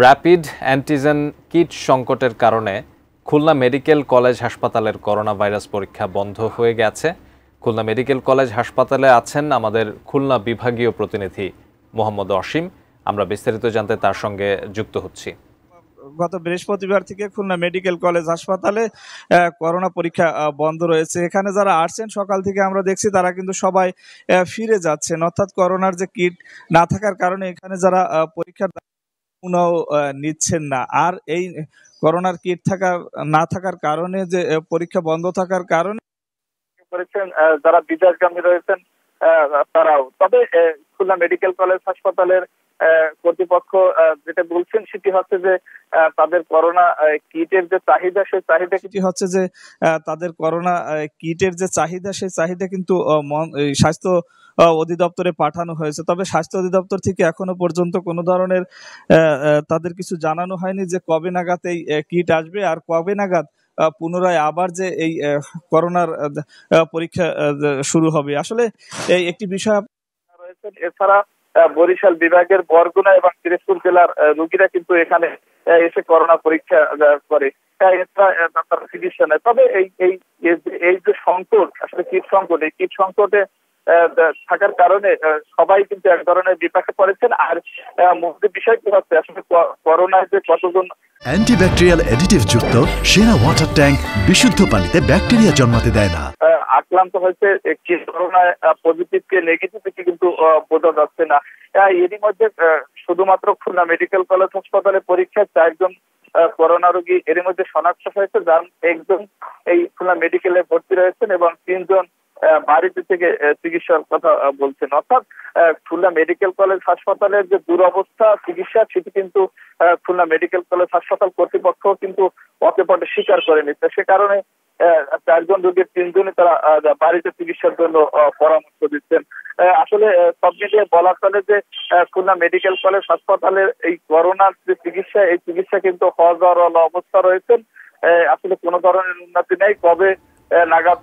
Rapid antigen kit সংকটের কারণে Khulna medical college হাসপাতালের করোনা ভাইরাস পরীক্ষা বন্ধ হয়ে গেছে। খুলনা মেডিকেল কলেজ হাসপাতালে আছেন আমাদের খুলনা বিভাগীয় প্রতিনিধি মোহাম্মদ অসীম। আমরা বিস্তারিত জানতে তার সঙ্গে যুক্ত হচ্ছি। গত বৃহস্পতিবার থেকে খুলনা মেডিকেল কলেজ হাসপাতালে করোনা পরীক্ষা বন্ধ রয়েছে। এখানে যারা আসছেন সকাল থেকে আমরা দেখছি তারা কিন্তু সবাই ফিরে যাচ্ছেন, অর্থাৎ করোনার যে কিট না থাকার কারণে এখানে যারা পরীক্ষার নিচ্ছেন না। আর এই করোনার কিট না থাকার কারণে যে পরীক্ষা বন্ধ থাকার কারণে করেছেন যারা বিদেশগামী রয়েছেন তারাও। তবে খুলনা মেডিকেল কলেজ হাসপাতালের কর্তৃপক্ষ যেটা বলছেন সেটি হচ্ছে যে তাদের করোনা কিটের যে চাহিদা সেই চাহিদা সেই চাহিদা কিন্তু স্বাস্থ্য অধিদপ্তরে পাঠানো হয়েছে। তবে স্বাস্থ্য অধিদপ্তর থেকে এখনো পর্যন্ত কোনো ধরনের তাদের কিছু জানানো হয়নি যে কবে নাগাদ এই কিট আসবে আর কবে নাগাদ পুনরায় আবার যে এই করোনার পরীক্ষা শুরু হবে। আসলে এই একটি বিষয় রয়েছে। এছাড়া বরিশাল বিভাগের বরগুনা এবং পিরোজপুর জেলার রোগীরা কিন্তু এখানে এসে করোনা পরীক্ষা করে। তারা চিকিৎসা নেয়। তবে এই যে সংকট, আসলে কিট সংকট, এই কিট সংকটে থাকার কারণে সবাই কিন্তু এক ধরনের বিপাকে পড়েছেন। আর মুখ্য বিষয়টি হচ্ছে আসলে করোনায় যে কতজন অ্যান্টিব্যাকটেরিয়াল অ্যাডিটিভ যুক্ত সেরা ওয়াটার ট্যাঙ্ক বিশুদ্ধ পানিতে ব্যাকটেরিয়া জন্মাতে দেয় না। আক্রান্ত হয়েছে করোনায় পজিটিভকে নেগেটিভিটি কিন্তু বোঝা যাচ্ছে না। এরই মধ্যে শুধুমাত্র খুলনা মেডিকেল কলেজ হাসপাতালে পরীক্ষায় 4 জন করোনা রোগী এর মধ্যে শনাক্ত হয়েছে, যার একজন এই খুলনা মেডিকেলে ভর্তি রয়েছেন এবং 3 জন বাড়িতে থেকে চিকিৎসার কথা বলছেন। অর্থাৎ খুলনা মেডিকেল কলেজ হাসপাতালের যে দুরবস্থা চিকিৎসা সেটি কিন্তু খুলনা মেডিকেল কলেজ হাসপাতাল কর্তৃপক্ষ কিন্তু অতপটে স্বীকার করে নিচ্ছে। সে কারণে 4 জন রোগীর 3 জনই তারা বাড়িতে চিকিৎসার জন্য পরামর্শ দিচ্ছেন। আসলে সব মিলিয়ে বলা চলে যে খুলনা মেডিকেল কলেজ হাসপাতালের এই করোনার যে চিকিৎসা, এই চিকিৎসা কিন্তু হজরল অবস্থা রয়েছেন। আসলে কোনো ধরনের উন্নতি নেই। কবে নাগাদ